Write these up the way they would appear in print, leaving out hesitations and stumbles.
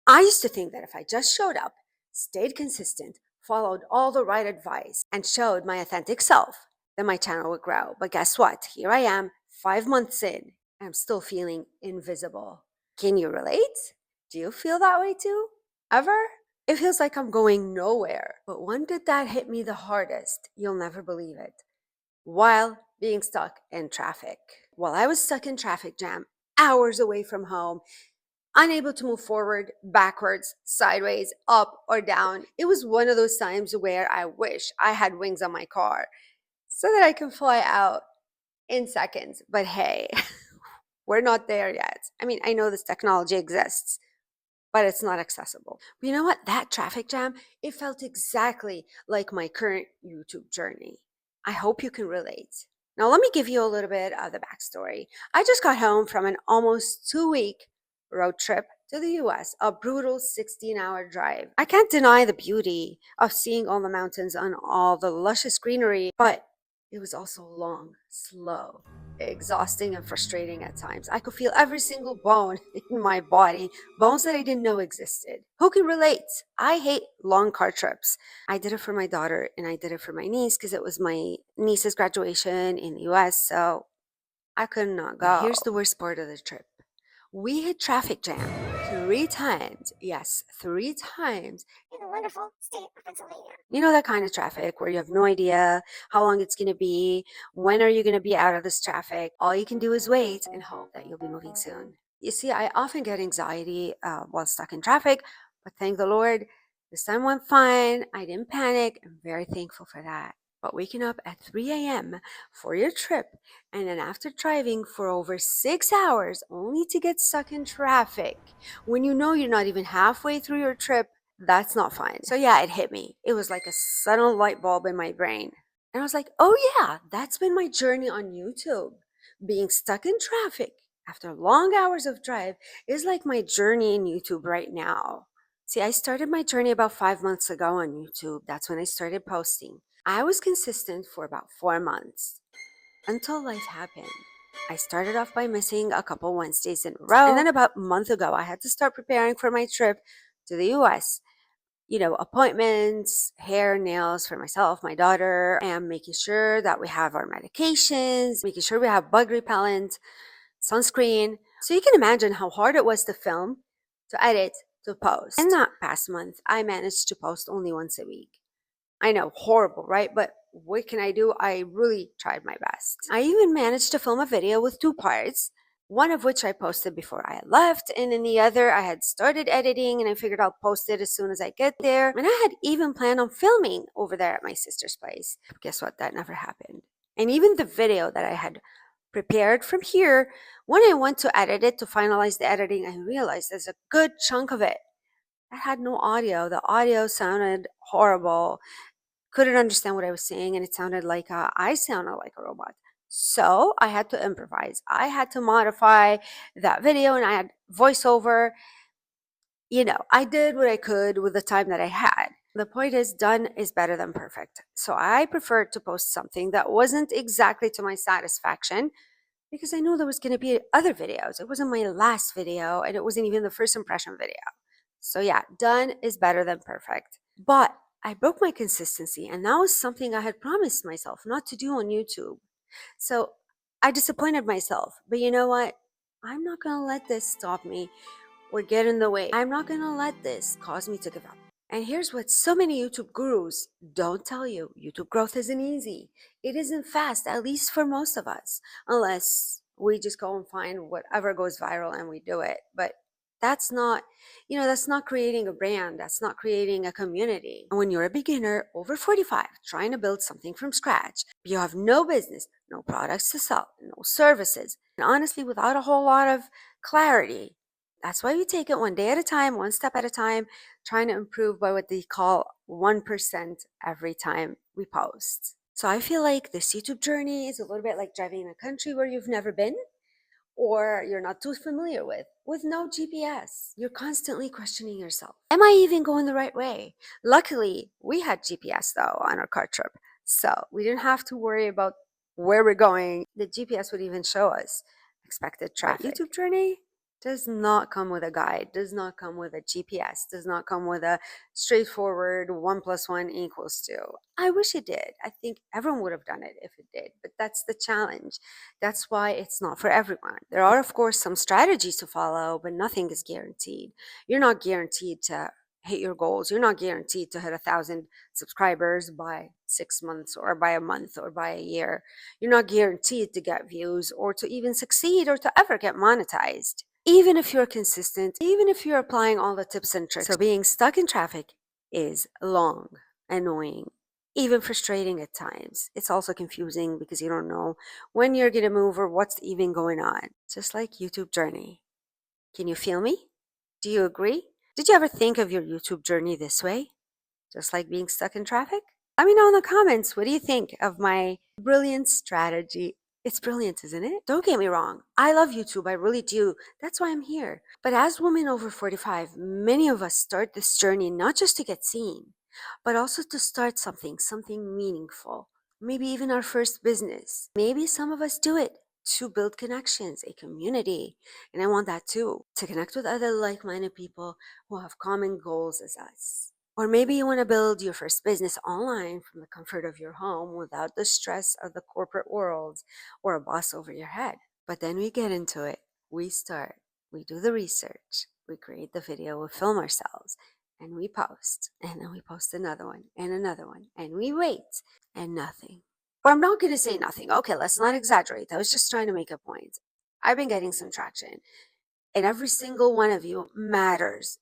I used to think that if I just showed up, stayed consistent, followed all the right advice, and showed my authentic self, then my channel would grow. But guess what? Here I am, 5 months in, and I'm still feeling invisible. Can you relate? Do you feel that way too? Ever? It feels like I'm going nowhere. But when did that hit me the hardest? You'll never believe it. While being stuck in traffic. While I was stuck in traffic jam, hours away from home, unable to move forward, backwards, sideways, up, or down. It was one of those times where I wish I had wings on my car so that I can fly out in seconds. But hey, we're not there yet. I mean, I know this technology exists, but it's not accessible. But you know what? That traffic jam, it felt exactly like my current YouTube journey. I hope you can relate. Now, let me give you a little bit of the backstory. I just got home from an almost 2 week road trip to the US, a brutal 16-hour drive. I can't deny the beauty of seeing all the mountains and all the luscious greenery, but it was also long, slow, exhausting, and frustrating at times. I could feel every single bone in my body, bones that I didn't know existed. Who can relate? I hate long car trips. I did it for my daughter and I did it for my niece because it was my niece's graduation in the US, so I could not go. But here's the worst part of the trip. We hit traffic jam 3 times. Yes, 3 times in the wonderful state of Pennsylvania. You know that kind of traffic where you have no idea how long it's going to be, when are you going to be out of this traffic? All you can do is wait and hope that you'll be moving soon. You see, I often get anxiety while stuck in traffic, but thank the Lord, this time went fine. I didn't panic. I'm very thankful for that. But waking up at 3 a.m. for your trip and then after driving for over 6 hours only to get stuck in traffic when you know you're not even halfway through your trip, that's not fun. So yeah, it hit me. It was like a sudden light bulb in my brain. And I was like, oh yeah, that's been my journey on YouTube. Being stuck in traffic after long hours of drive is like my journey in YouTube right now. See, I started my journey about 5 months ago on YouTube. That's when I started posting. I was consistent for about 4 months until life happened. I started off by missing a couple Wednesdays in a row. And then about a month ago, I had to start preparing for my trip to the US. You know, appointments, hair, nails for myself, my daughter, and making sure that we have our medications, making sure we have bug repellent, sunscreen. So you can imagine how hard it was to film, to edit, to post. In that past month, I managed to post only once a week. I know, horrible, right? But what can I do? I really tried my best. I even managed to film a video with 2 parts, one of which I posted before I left, and in the other, I had started editing and I figured I'll post it as soon as I get there. And I had even planned on filming over there at my sister's place. Guess what? That never happened. And even the video that I had prepared from here, when I went to edit it to finalize the editing, I realized there's a good chunk of it that had no audio. The audio sounded horrible, couldn't understand what I was saying, and it sounded like I sounded like a robot. So I had to improvise. I had to modify that video, and I had voiceover. You know, I did what I could with the time that I had. The point is, done is better than perfect. So I preferred to post something that wasn't exactly to my satisfaction because I knew there was going to be other videos. It wasn't my last video, and it wasn't even the first impression video. So yeah, done is better than perfect. But I broke my consistency, and that was something I had promised myself not to do on YouTube. So I disappointed myself. But you know what? I'm not going to let this stop me or get in the way. I'm not going to let this cause me to give up. And here's what so many YouTube gurus don't tell you. YouTube growth isn't easy. It isn't fast, at least for most of us, unless we just go and find whatever goes viral and we do it. But that's not, that's not creating a brand. That's not creating a community. And when you're a beginner over 45, trying to build something from scratch, you have no business, no products to sell, no services, and honestly, without a whole lot of clarity. That's why we take it one day at a time, one step at a time, trying to improve by what they call 1% every time we post. So I feel like this YouTube journey is a little bit like driving in a country where you've never been or you're not too familiar with no GPS. You're constantly questioning yourself. Am I even going the right way? Luckily, we had GPS though on our car trip. So we didn't have to worry about where we're going. The GPS would even show us expected traffic. YouTube journey? does not come with a guide, does not come with a GPS, does not come with a straightforward 1 + 1 = 2. I wish it did. I think everyone would have done it if it did, but that's the challenge. That's why it's not for everyone. There are, of course, some strategies to follow, but nothing is guaranteed. You're not guaranteed to hit your goals. You're not guaranteed to hit 1,000 subscribers by 6 months or by a month or by a year. You're not guaranteed to get views or to even succeed or to ever get monetized. Even if you're consistent, even if you're applying all the tips and tricks. So being stuck in traffic is long, annoying, even frustrating at times. It's also confusing because you don't know when you're going to move or what's even going on. Just like YouTube journey. Can you feel me? Do you agree? Did you ever think of your YouTube journey this way? Just like being stuck in traffic? Let me know in the comments. What do you think of my brilliant strategy? It's brilliant, isn't it? Don't get me wrong. I love YouTube. I really do. That's why I'm here. But as women over 45, many of us start this journey not just to get seen, but also to start something meaningful. Maybe even our first business. Maybe some of us do it to build connections, a community. And I want that too, to connect with other like-minded people who have common goals as us. Or maybe you want to build your first business online from the comfort of your home without the stress of the corporate world or a boss over your head. But then we get into it. We start. We do the research. We create the video. We film ourselves. And we post. And then we post another one and another one. And we wait. And nothing. Or I'm not going to say nothing. Okay, let's not exaggerate. I was just trying to make a point. I've been getting some traction. And every single one of you matters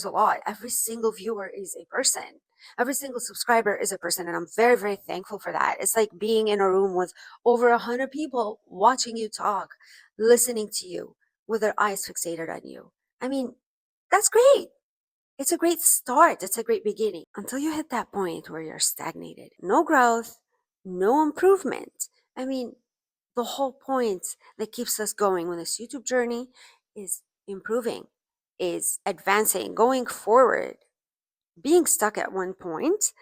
a lot. Every single viewer is a person. Every single subscriber is a person. And I'm very, very thankful for that. It's like being in a room with over 100 people watching you talk, listening to you with their eyes fixated on you. I mean, that's great. It's a great start. It's a great beginning until you hit that point where you're stagnated. No growth, no improvement. I mean, the whole point that keeps us going with this YouTube journey is improving, is advancing, going forward. Being stuck at one point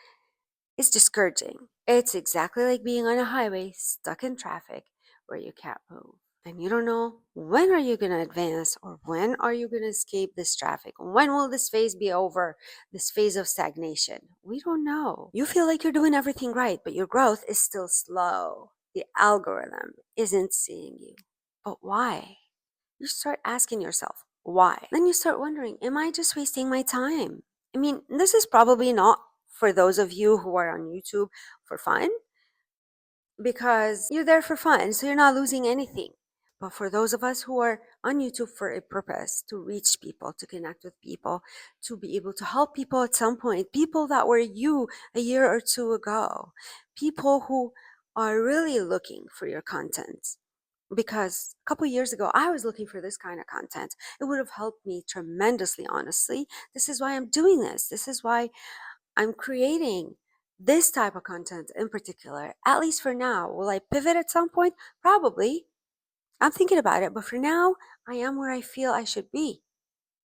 is discouraging. It's exactly like being on a highway stuck in traffic where you can't move. And you don't know when are you going to advance or when are you going to escape this traffic? When will this phase be over? This phase of stagnation? We don't know. You feel like you're doing everything right, but your growth is still slow. The algorithm isn't seeing you. But why? You start asking yourself, why? Then you start wondering, am I just wasting my time? I mean, this is probably not for those of you who are on YouTube for fun, because you're there for fun, so you're not losing anything. But for those of us who are on YouTube for a purpose, to reach people, to connect with people, to be able to help people at some point, people that were you a year or two ago, people who are really looking for your content. Because a couple years ago, I was looking for this kind of content. It would have helped me tremendously, honestly. This is why I'm doing this. This is why I'm creating this type of content in particular, at least for now. Will I pivot at some point? Probably. I'm thinking about it, but for now, I am where I feel I should be.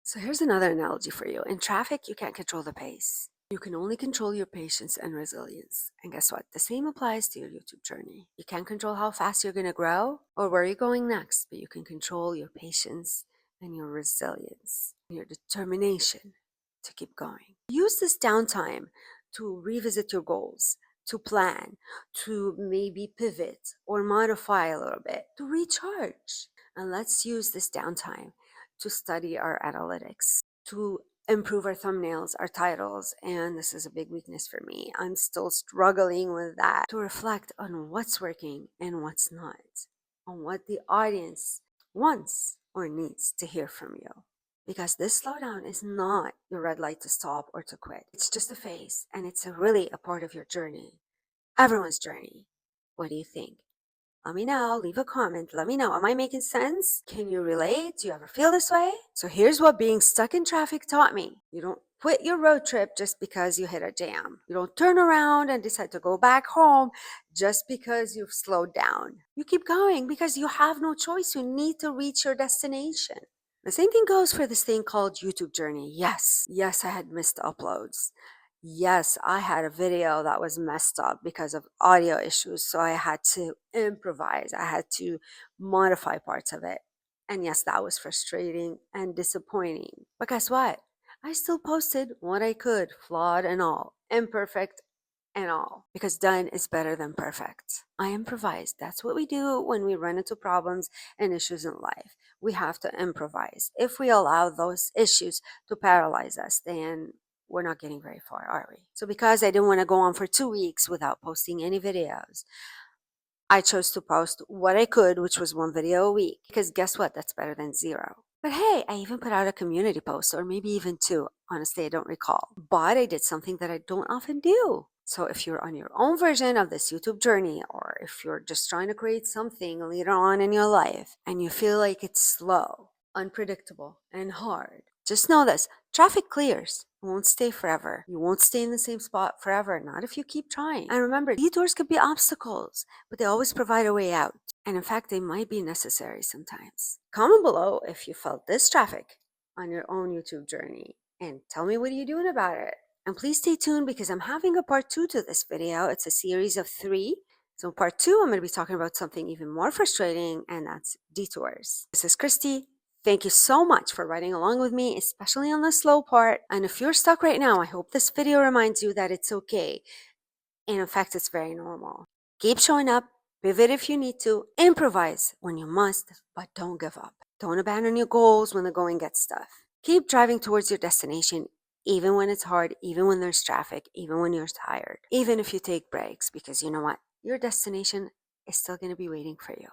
So here's another analogy for you. In traffic, you can't control the pace. You can only control your patience and resilience. And guess what? The same applies to your YouTube journey. You can't control how fast you're going to grow or where you're going next, but you can control your patience and your resilience, your determination to keep going. Use this downtime to revisit your goals, to plan, to maybe pivot or modify a little bit, to recharge. And let's use this downtime to study our analytics, to improve our thumbnails, our titles, and this is a big weakness for me. I'm still struggling with that, to reflect on what's working and what's not, on what the audience wants or needs to hear from you. Because this slowdown is not your red light to stop or to quit. It's just a phase, and it's really a part of your journey, everyone's journey. What do you think? Let me know. Leave a comment. Let me know. Am I making sense? Can you relate? Do you ever feel this way? So here's what being stuck in traffic taught me. You don't quit your road trip just because you hit a jam. You don't turn around and decide to go back home just because you've slowed down. You keep going because you have no choice. You need to reach your destination. The same thing goes for this thing called YouTube journey. Yes, I had missed uploads. Yes, I had a video that was messed up because of audio issues, so I had to improvise. I had to modify parts of it. And yes, that was frustrating and disappointing. But guess what? I still posted what I could, flawed and all, imperfect and all, because done is better than perfect. I improvised. That's what we do when we run into problems and issues in life. We have to improvise. If we allow those issues to paralyze us, then we're not getting very far, are we? So because I didn't want to go on for 2 weeks without posting any videos, I chose to post what I could, which was one video a week, because guess what? That's better than zero. But hey, I even put out a community post, or maybe even two. Honestly, I don't recall. But I did something that I don't often do. So if you're on your own version of this YouTube journey, or if you're just trying to create something later on in your life and you feel like it's slow, unpredictable, and hard, just know this: traffic clears. It won't stay forever. You won't stay in the same spot forever, not if you keep trying. And remember, detours could be obstacles, but they always provide a way out. And in fact, they might be necessary sometimes. Comment below if you felt this traffic on your own YouTube journey and tell me what are you doing about it. And please stay tuned because I'm having a part 2 to this video. It's a series of 3. So in part 2, I'm going to be talking about something even more frustrating, and that's detours. This is Christy. Thank you so much for riding along with me, especially on the slow part. And if you're stuck right now, I hope this video reminds you that it's okay. And in fact, it's very normal. Keep showing up, pivot if you need to, improvise when you must, but don't give up. Don't abandon your goals when the going gets tough. Keep driving towards your destination, even when it's hard, even when there's traffic, even when you're tired, even if you take breaks, because you know what? Your destination is still going to be waiting for you.